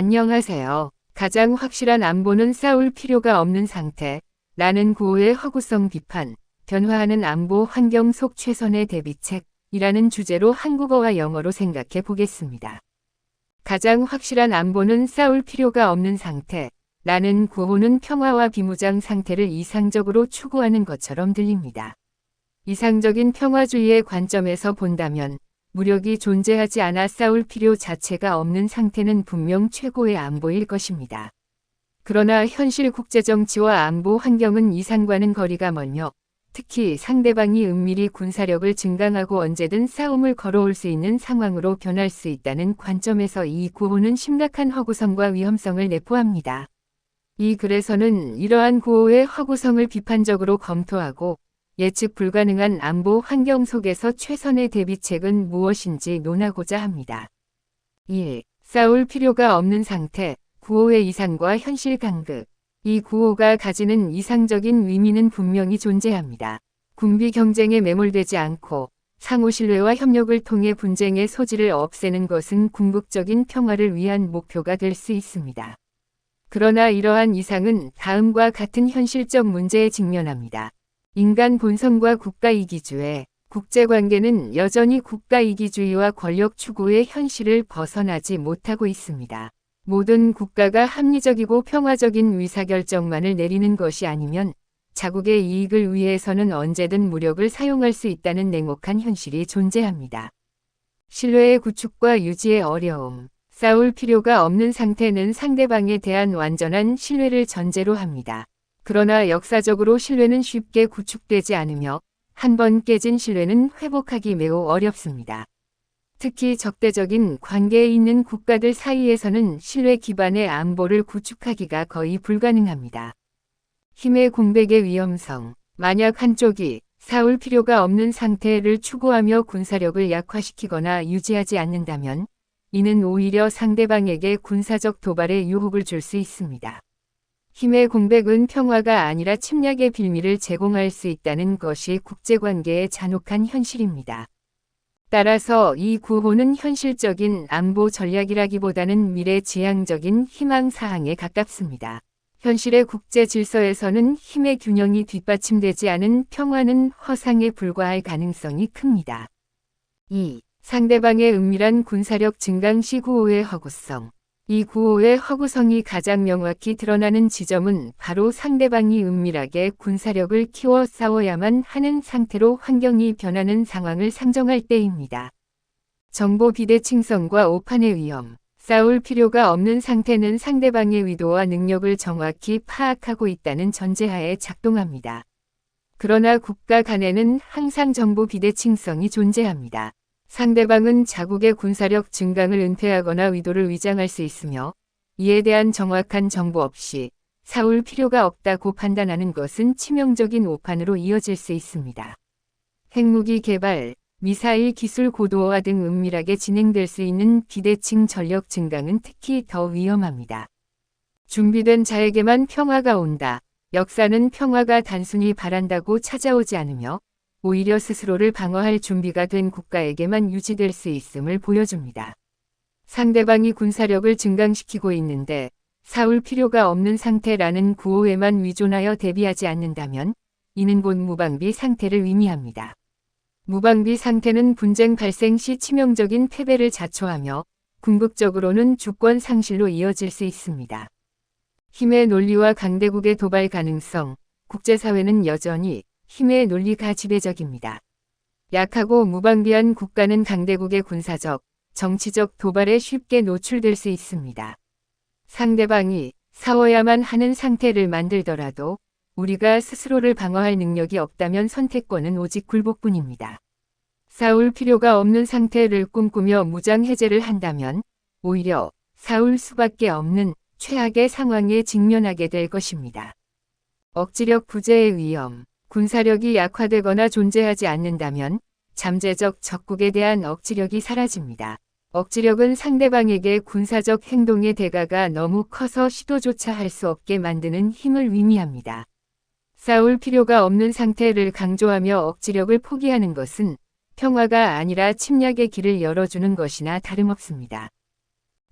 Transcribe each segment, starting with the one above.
안녕하세요. 가장 확실한 안보는 싸울 필요가 없는 상태. 라는 구호의 허구성 비판, 변화하는 안보 환경 속 최선의 대비책이라는 주제로 한국어와 영어로 생각해 보겠습니다. 가장 확실한 안보는 싸울 필요가 없는 상태. 라는 구호는 평화와 비무장 상태를 이상적으로 추구하는 것처럼 들립니다. 이상적인 평화주의의 관점에서 본다면 무력이 존재하지 않아 싸울 필요 자체가 없는 상태는 분명 최고의 안보일 것입니다. 그러나 현실 국제정치와 안보 환경은 이상과는 거리가 멀며 특히 상대방이 은밀히 군사력을 증강하고 언제든 싸움을 걸어올 수 있는 상황으로 변할 수 있다는 관점에서 이 구호는 심각한 허구성과 위험성을 내포합니다. 이 글에서는 이러한 구호의 허구성을 비판적으로 검토하고 예측 불가능한 안보 환경 속에서 최선의 대비책은 무엇인지 논하고자 합니다. 1. 싸울 필요가 없는 상태, 구호의 이상과 현실 간극. 이 구호가 가지는 이상적인 의미는 분명히 존재합니다. 군비 경쟁에 매몰되지 않고 상호 신뢰와 협력을 통해 분쟁의 소지를 없애는 것은 궁극적인 평화를 위한 목표가 될 수 있습니다. 그러나 이러한 이상은 다음과 같은 현실적 문제에 직면합니다. 인간 본성과 국가이기주의, 국제관계는 여전히 국가이기주의와 권력 추구의 현실을 벗어나지 못하고 있습니다. 모든 국가가 합리적이고 평화적인 의사결정만을 내리는 것이 아니면 자국의 이익을 위해서는 언제든 무력을 사용할 수 있다는 냉혹한 현실이 존재합니다. 신뢰의 구축과 유지의 어려움. 싸울 필요가 없는 상태는 상대방에 대한 완전한 신뢰를 전제로 합니다. 그러나 역사적으로 신뢰는 쉽게 구축되지 않으며 한번 깨진 신뢰는 회복하기 매우 어렵습니다. 특히 적대적인 관계에 있는 국가들 사이에서는 신뢰 기반의 안보를 구축하기가 거의 불가능합니다. 힘의 공백의 위험성. 만약 한쪽이 싸울 필요가 없는 상태를 추구하며 군사력을 약화시키거나 유지하지 않는다면 이는 오히려 상대방에게 군사적 도발의 유혹을 줄 수 있습니다. 힘의 공백은 평화가 아니라 침략의 빌미를 제공할 수 있다는 것이 국제관계의 잔혹한 현실입니다. 따라서 이 구호는 현실적인 안보 전략이라기보다는 미래지향적인 희망사항에 가깝습니다. 현실의 국제 질서에서는 힘의 균형이 뒷받침되지 않은 평화는 허상에 불과할 가능성이 큽니다. 2. 상대방의 은밀한 군사력 증강 시 구호의 허구성. 이 구호의 허구성이 가장 명확히 드러나는 지점은 바로 상대방이 은밀하게 군사력을 키워 싸워야만 하는 상태로 환경이 변하는 상황을 상정할 때입니다. 정보 비대칭성과 오판의 위험. 싸울 필요가 없는 상태는 상대방의 의도와 능력을 정확히 파악하고 있다는 전제하에 작동합니다. 그러나 국가 간에는 항상 정보 비대칭성이 존재합니다. 상대방은 자국의 군사력 증강을 은폐하거나 의도를 위장할 수 있으며 이에 대한 정확한 정보 없이 싸울 필요가 없다고 판단하는 것은 치명적인 오판으로 이어질 수 있습니다. 핵무기 개발, 미사일 기술 고도화 등 은밀하게 진행될 수 있는 비대칭 전력 증강은 특히 더 위험합니다. 준비된 자에게만 평화가 온다. 역사는 평화가 단순히 바란다고 찾아오지 않으며 오히려 스스로를 방어할 준비가 된 국가에게만 유지될 수 있음을 보여줍니다. 상대방이 군사력을 증강시키고 있는데 싸울 필요가 없는 상태라는 구호에만 의존하여 대비하지 않는다면 이는 곧 무방비 상태를 의미합니다. 무방비 상태는 분쟁 발생 시 치명적인 패배를 자초하며 궁극적으로는 주권 상실로 이어질 수 있습니다. 힘의 논리와 강대국의 도발 가능성. 국제사회는 여전히 힘의 논리가 지배적입니다. 약하고 무방비한 국가는 강대국의 군사적, 정치적 도발에 쉽게 노출될 수 있습니다. 상대방이 싸워야만 하는 상태를 만들더라도 우리가 스스로를 방어할 능력이 없다면 선택권은 오직 굴복뿐입니다. 싸울 필요가 없는 상태를 꿈꾸며 무장 해제를 한다면 오히려 싸울 수밖에 없는 최악의 상황에 직면하게 될 것입니다. 억지력 부재의 위험. 군사력이 약화되거나 존재하지 않는다면 잠재적 적국에 대한 억지력이 사라집니다. 억지력은 상대방에게 군사적 행동의 대가가 너무 커서 시도조차 할 수 없게 만드는 힘을 의미합니다. 싸울 필요가 없는 상태를 강조하며 억지력을 포기하는 것은 평화가 아니라 침략의 길을 열어주는 것이나 다름없습니다.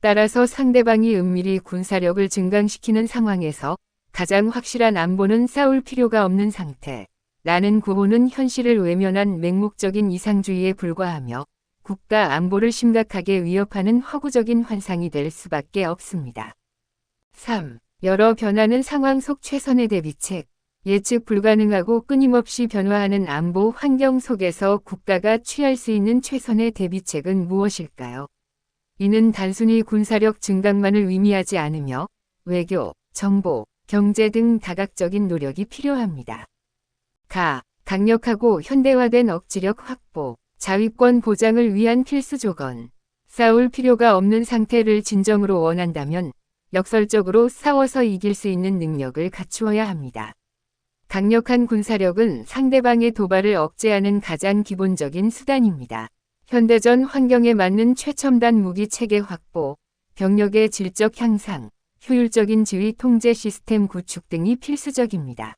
따라서 상대방이 은밀히 군사력을 증강시키는 상황에서 가장 확실한 안보는 싸울 필요가 없는 상태. 라는 구호는 현실을 외면한 맹목적인 이상주의에 불과하며 국가 안보를 심각하게 위협하는 허구적인 환상이 될 수밖에 없습니다. 3. 여러 변하는 상황 속 최선의 대비책. 예측 불가능하고 끊임없이 변화하는 안보 환경 속에서 국가가 취할 수 있는 최선의 대비책은 무엇일까요? 이는 단순히 군사력 증강만을 의미하지 않으며 외교, 정보, 경제 등 다각적인 노력이 필요합니다. 강력하고 현대화된 억지력 확보, 자위권 보장을 위한 필수 조건. 싸울 필요가 없는 상태를 진정으로 원한다면 역설적으로 싸워서 이길 수 있는 능력을 갖추어야 합니다. 강력한 군사력은 상대방의 도발을 억제하는 가장 기본적인 수단입니다. 현대전 환경에 맞는 최첨단 무기 체계 확보, 병력의 질적 향상, 효율적인 지휘 통제 시스템 구축 등이 필수적입니다.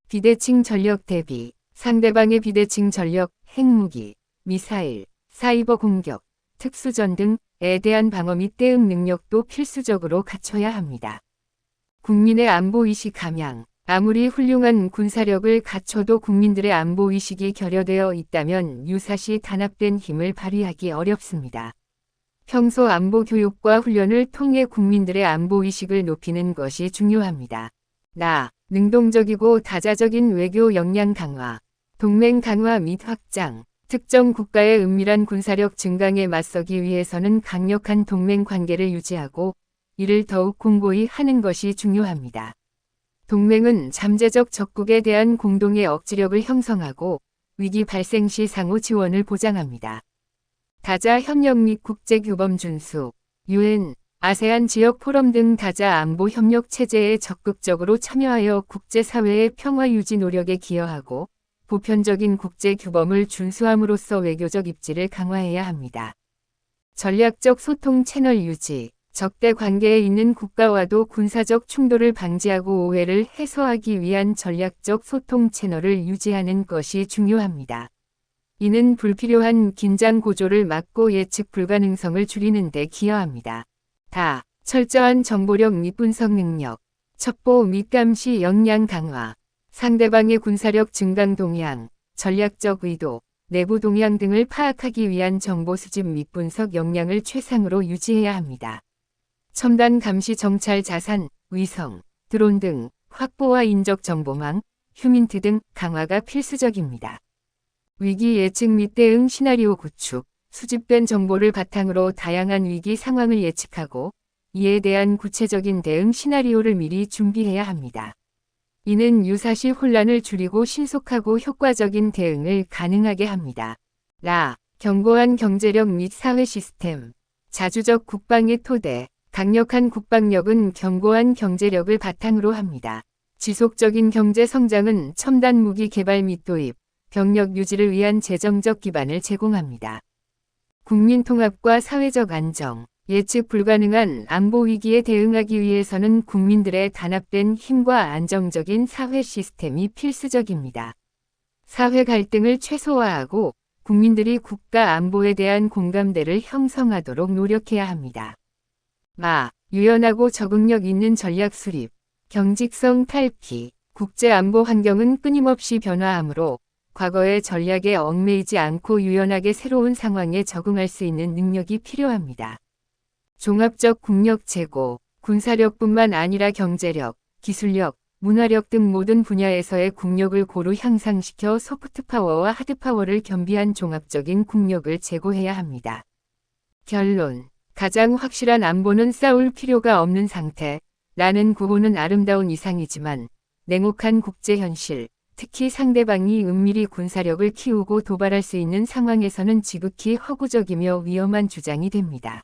비대칭 전력 대비, 상대방의 비대칭 전력, 핵무기, 미사일, 사이버 공격, 특수전 등에 대한 방어 및 대응 능력도 필수적으로 갖춰야 합니다. 국민의 안보의식 함양. 아무리 훌륭한 군사력을 갖춰도 국민들의 안보의식이 결여되어 있다면 유사시 단합된 힘을 발휘하기 어렵습니다. 평소 안보 교육과 훈련을 통해 국민들의 안보의식을 높이는 것이 중요합니다. 능동적이고 다자적인 외교 역량 강화, 동맹 강화 및 확장, 특정 국가의 은밀한 군사력 증강에 맞서기 위해서는 강력한 동맹 관계를 유지하고 이를 더욱 공고히 하는 것이 중요합니다. 동맹은 잠재적 적국에 대한 공동의 억지력을 형성하고 위기 발생 시 상호 지원을 보장합니다. 다자 협력 및 국제규범 준수, UN, 아세안 지역 포럼 등 다자 안보 협력 체제에 적극적으로 참여하여 국제사회의 평화 유지 노력에 기여하고 보편적인 국제규범을 준수함으로써 외교적 입지를 강화해야 합니다. 전략적 소통 채널 유지. 적대 관계에 있는 국가와도 군사적 충돌을 방지하고 오해를 해소하기 위한 전략적 소통 채널을 유지하는 것이 중요합니다. 이는 불필요한 긴장 고조를 막고 예측 불가능성을 줄이는 데 기여합니다. 철저한 정보력 및 분석 능력, 첩보 및 감시 역량 강화, 상대방의 군사력 증강 동향, 전략적 의도, 내부 동향 등을 파악하기 위한 정보 수집 및 분석 역량을 최상으로 유지해야 합니다. 첨단 감시 정찰 자산, 위성, 드론 등 확보와 인적 정보망, 휴민트 등 강화가 필수적입니다. 위기 예측 및 대응 시나리오 구축, 수집된 정보를 바탕으로 다양한 위기 상황을 예측하고 이에 대한 구체적인 대응 시나리오를 미리 준비해야 합니다. 이는 유사시 혼란을 줄이고 신속하고 효과적인 대응을 가능하게 합니다. 견고한 경제력 및 사회 시스템, 자주적 국방의 토대. 강력한 국방력은 견고한 경제력을 바탕으로 합니다. 지속적인 경제 성장은 첨단 무기 개발 및 도입, 병력 유지를 위한 재정적 기반을 제공합니다. 국민 통합과 사회적 안정, 예측 불가능한 안보 위기에 대응하기 위해서는 국민들의 단합된 힘과 안정적인 사회 시스템이 필수적입니다. 사회 갈등을 최소화하고 국민들이 국가 안보에 대한 공감대를 형성하도록 노력해야 합니다. 유연하고 적응력 있는 전략 수립, 경직성 탈피, 국제안보 환경은 끊임없이 변화하므로 과거의 전략에 얽매이지 않고 유연하게 새로운 상황에 적응할 수 있는 능력이 필요합니다. 종합적 국력 제고, 군사력뿐만 아니라 경제력, 기술력, 문화력 등 모든 분야에서의 국력을 고루 향상시켜 소프트파워와 하드파워를 겸비한 종합적인 국력을 제고해야 합니다. 결론. 가장 확실한 안보는 싸울 필요가 없는 상태. 라는 구호는 아름다운 이상이지만 냉혹한 국제 현실, 특히 상대방이 은밀히 군사력을 키우고 도발할 수 있는 상황에서는 지극히 허구적이며 위험한 주장이 됩니다.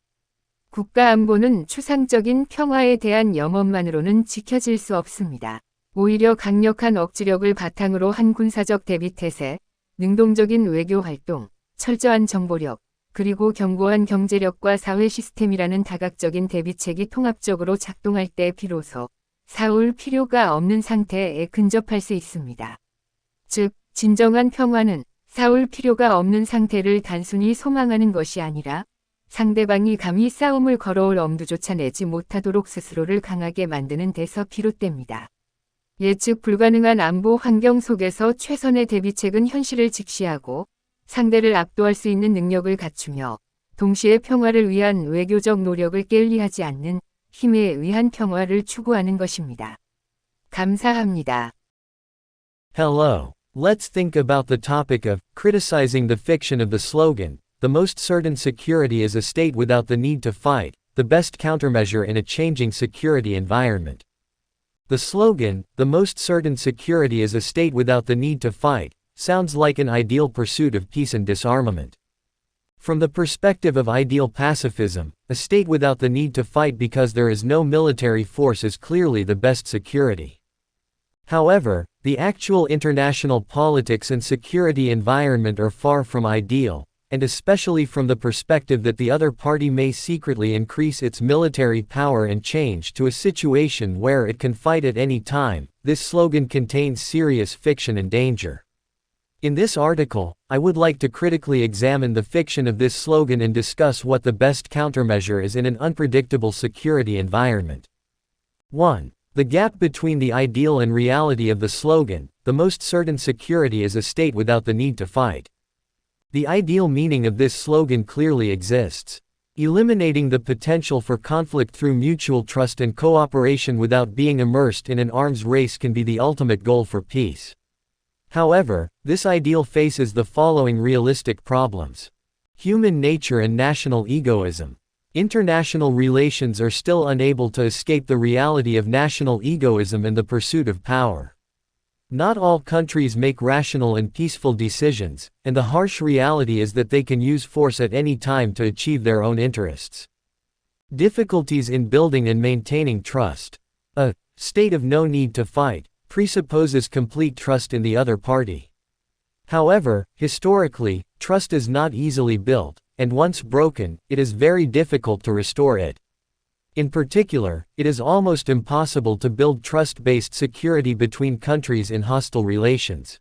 국가 안보는 추상적인 평화에 대한 염원만으로는 지켜질 수 없습니다. 오히려 강력한 억지력을 바탕으로 한 군사적 대비태세, 능동적인 외교 활동, 철저한 정보력, 그리고 견고한 경제력과 사회 시스템이라는 다각적인 대비책이 통합적으로 작동할 때 비로소 싸울 필요가 없는 상태에 근접할 수 있습니다. 즉, 진정한 평화는 싸울 필요가 없는 상태를 단순히 소망하는 것이 아니라 상대방이 감히 싸움을 걸어올 엄두조차 내지 못하도록 스스로를 강하게 만드는 데서 비롯됩니다. 예측 불가능한 안보 환경 속에서 최선의 대비책은 현실을 직시하고 상대를 압도할 수 있는 능력을 갖추며 동시에 평화를 위한 외교적 노력을 게을리하지 않는 힘에 의한 평화를 추구하는 것입니다. 감사합니다. Hello. Let's think about the topic of criticizing the fiction of the slogan, the most certain security is a state without the need to fight, the best countermeasure in a changing security environment. The slogan, the most certain security is a state without the need to fight, sounds like an ideal pursuit of peace and disarmament. From the perspective of ideal pacifism, a state without the need to fight because there is no military force is clearly the best security. However, the actual international politics and security environment are far from ideal, and especially from the perspective that the other party may secretly increase its military power and change to a situation where it can fight at any time, this slogan contains serious fiction and danger. In this article, I would like to critically examine the fiction of this slogan and discuss what the best countermeasure is in an unpredictable security environment. 1. The gap between the ideal and reality of the slogan, the most certain security is a state without the need to fight. The ideal meaning of this slogan clearly exists. Eliminating the potential for conflict through mutual trust and cooperation without being immersed in an arms race can be the ultimate goal for peace. However, this ideal faces the following realistic problems. Human nature and national egoism. International relations are still unable to escape the reality of national egoism and the pursuit of power. Not all countries make rational and peaceful decisions, and the harsh reality is that they can use force at any time to achieve their own interests. Difficulties in building and maintaining trust. A state of no need to fight presupposes complete trust in the other party. However, historically, trust is not easily built, and once broken, it is very difficult to restore it. In particular, it is almost impossible to build trust-based security between countries in hostile relations.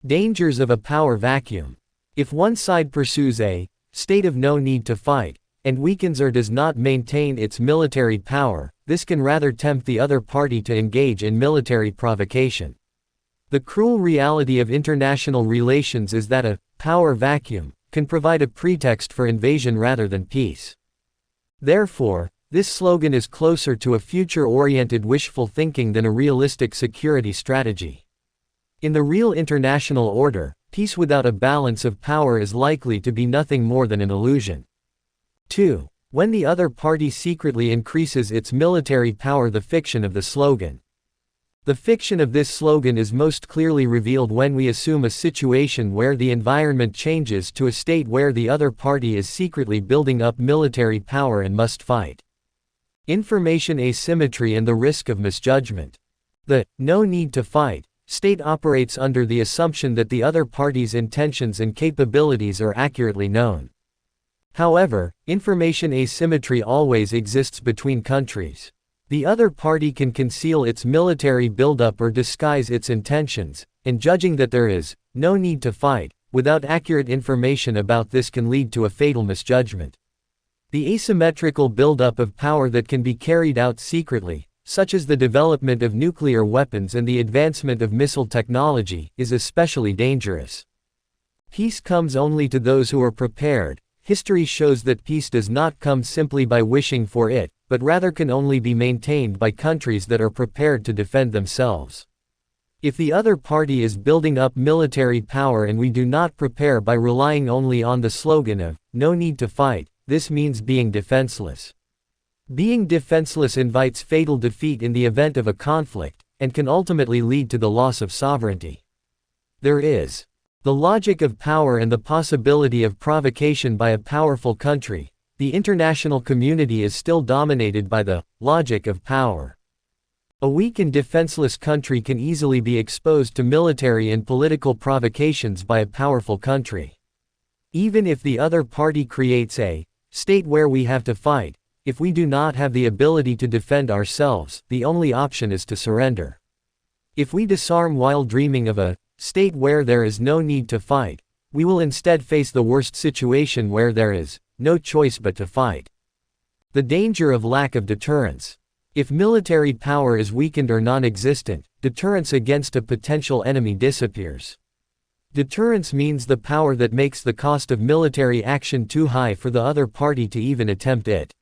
Dangers of a power vacuum. If one side pursues a state of no need to fight, and weakens or does not maintain its military power, this can rather tempt the other party to engage in military provocation. The cruel reality of international relations is that a power vacuum can provide a pretext for invasion rather than peace. Therefore, this slogan is closer to a future-oriented wishful thinking than a realistic security strategy. In the real international order, peace without a balance of power is likely to be nothing more than an illusion. 2. When the other party secretly increases its military power. The fiction of the slogan. The fiction of this slogan is most clearly revealed when we assume a situation where the environment changes to a state where the other party is secretly building up military power and must fight. Information asymmetry and the risk of misjudgment. The no need to fight state operates under the assumption that the other party's intentions and capabilities are accurately known. However, information asymmetry always exists between countries. The other party can conceal its military buildup or disguise its intentions, and judging that there is no need to fight, without accurate information about this can lead to a fatal misjudgment. The asymmetrical buildup of power that can be carried out secretly, such as the development of nuclear weapons and the advancement of missile technology, is especially dangerous. Peace comes only to those who are prepared. History shows that peace does not come simply by wishing for it, but rather can only be maintained by countries that are prepared to defend themselves. If the other party is building up military power and we do not prepare by relying only on the slogan of no need to fight, this means being defenseless. Being defenseless invites fatal defeat in the event of a conflict, and can ultimately lead to the loss of sovereignty. There is the logic of power and the possibility of provocation by a powerful country. The international community is still dominated by the logic of power. A weak and defenseless country can easily be exposed to military and political provocations by a powerful country. Even if the other party creates a state where we have to fight, if we do not have the ability to defend ourselves, the only option is to surrender. If we disarm while dreaming of a state where there is no need to fight, we will instead face the worst situation where there is no choice but to fight. The danger of lack of deterrence. If military power is weakened or non-existent, deterrence against a potential enemy disappears. Deterrence means the power that makes the cost of military action too high for the other party to even attempt it.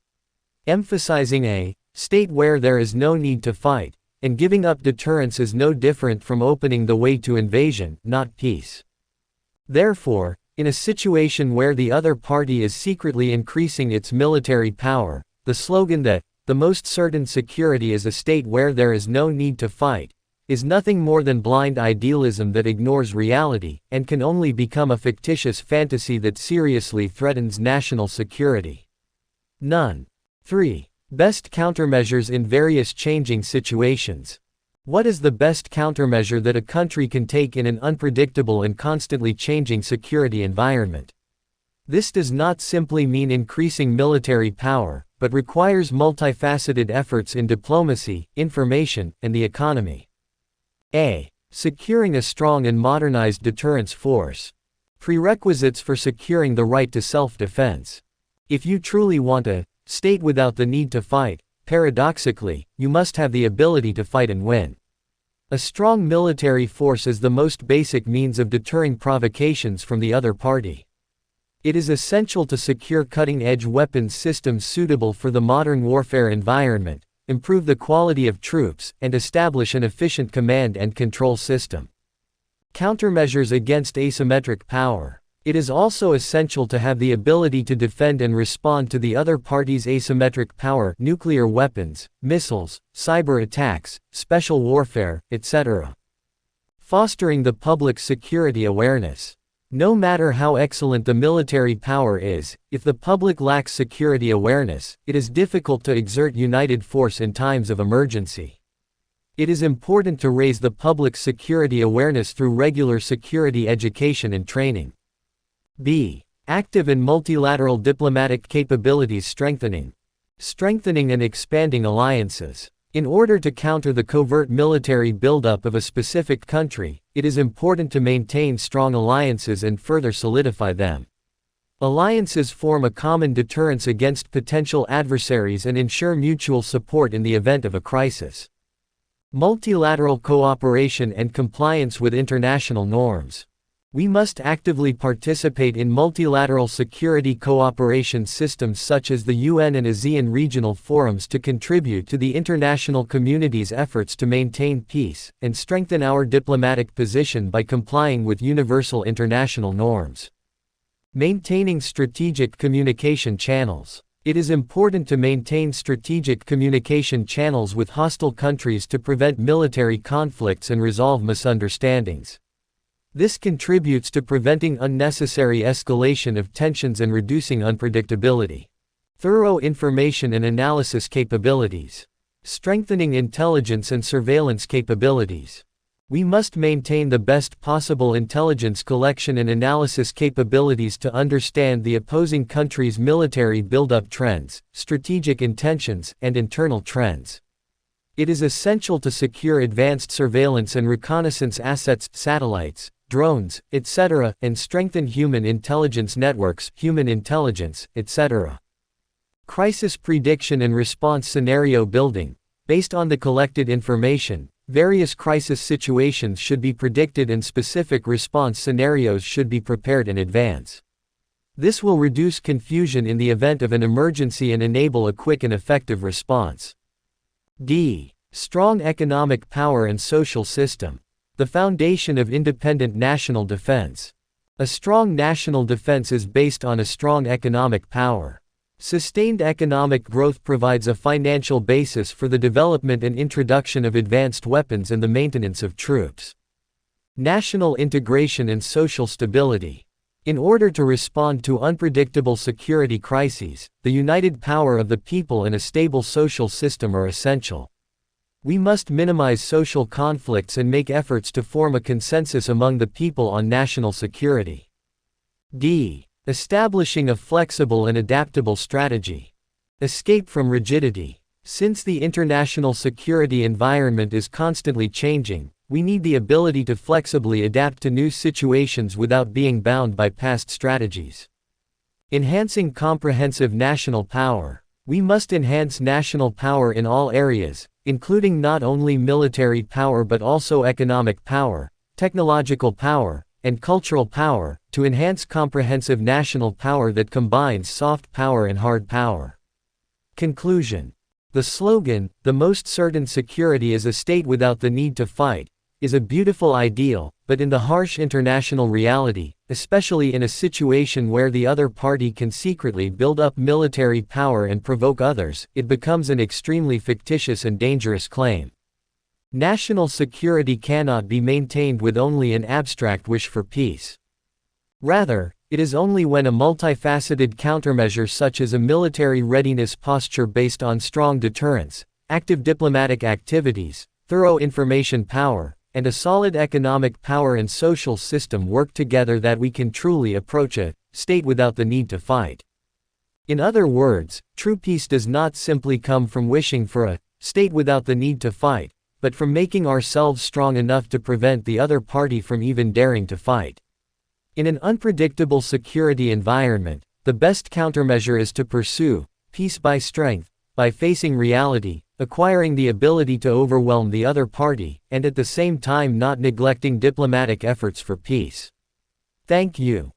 Emphasizing a state where there is no need to fight, and giving up deterrence is no different from opening the way to invasion, not peace. Therefore, in a situation where the other party is secretly increasing its military power, the slogan that the most certain security is a state where there is no need to fight is nothing more than blind idealism that ignores reality and can only become a fictitious fantasy that seriously threatens national security. None. 3. Best countermeasures in various changing situations. What is the best countermeasure that a country can take in an unpredictable and constantly changing security environment? This does not simply mean increasing military power, but requires multifaceted efforts in diplomacy, information, and the economy. A. Securing a strong and modernized deterrence force. Prerequisites for securing the right to self-defense. If you truly want a state without the need to fight, paradoxically, you must have the ability to fight and win. A strong military force is the most basic means of deterring provocations from the other party. It is essential to secure cutting-edge weapons systems suitable for the modern warfare environment, improve the quality of troops, and establish an efficient command and control system. Countermeasures against asymmetric power. It is also essential to have the ability to defend and respond to the other party's asymmetric power, nuclear weapons, missiles, cyber attacks, special warfare, etc. Fostering the public's security awareness. No matter how excellent the military power is, if the public lacks security awareness, it is difficult to exert united force in times of emergency. It is important to raise the public's security awareness through regular security education and training. B. Active and multilateral diplomatic capabilities strengthening. Strengthening and expanding alliances. In order to counter the covert military buildup of a specific country, it is important to maintain strong alliances and further solidify them. Alliances form a common deterrence against potential adversaries and ensure mutual support in the event of a crisis. Multilateral cooperation and compliance with international norms. We must actively participate in multilateral security cooperation systems such as the UN and ASEAN regional forums to contribute to the international community's efforts to maintain peace and strengthen our diplomatic position by complying with universal international norms. Maintaining strategic communication channels. It is important to maintain strategic communication channels with hostile countries to prevent military conflicts and resolve misunderstandings. This contributes to preventing unnecessary escalation of tensions and reducing unpredictability. Thorough information and analysis capabilities. Strengthening intelligence and surveillance capabilities. We must maintain the best possible intelligence collection and analysis capabilities to understand the opposing country's military buildup trends, strategic intentions, and internal trends. It is essential to secure advanced surveillance and reconnaissance assets, satellites, drones, etc., and strengthen human intelligence networks, human intelligence, etc. Crisis prediction and response scenario building. Based on the collected information, various crisis situations should be predicted and specific response scenarios should be prepared in advance. This will reduce confusion in the event of an emergency and enable a quick and effective response. D. Strong economic power and social system. The foundation of independent national defense. A strong national defense is based on a strong economic power. Sustained economic growth provides a financial basis for the development and introduction of advanced weapons and the maintenance of troops. National integration and social stability. In order to respond to unpredictable security crises, the united power of the people and a stable social system are essential. We must minimize social conflicts and make efforts to form a consensus among the people on national security. D. Establishing a flexible and adaptable strategy. Escape from rigidity. Since the international security environment is constantly changing, we need the ability to flexibly adapt to new situations without being bound by past strategies. Enhancing comprehensive national power. We must enhance national power in all areas, including not only military power but also economic power, technological power, and cultural power, to enhance comprehensive national power that combines soft power and hard power. Conclusion. The slogan, "The most certain security is a state without the need to fight," is a beautiful ideal, but in the harsh international reality, especially in a situation where the other party can secretly build up military power and provoke others, it becomes an extremely fictitious and dangerous claim. National security cannot be maintained with only an abstract wish for peace. Rather, it is only when a multifaceted countermeasure such as a military readiness posture based on strong deterrence, active diplomatic activities, thorough information power, and a solid economic power and social system work together that we can truly approach a state without the need to fight. In other words, true peace does not simply come from wishing for a state without the need to fight, but from making ourselves strong enough to prevent the other party from even daring to fight. In an unpredictable security environment, the best countermeasure is to pursue peace by strength, by facing reality, acquiring the ability to overwhelm the other party, and at the same time not neglecting diplomatic efforts for peace. Thank you.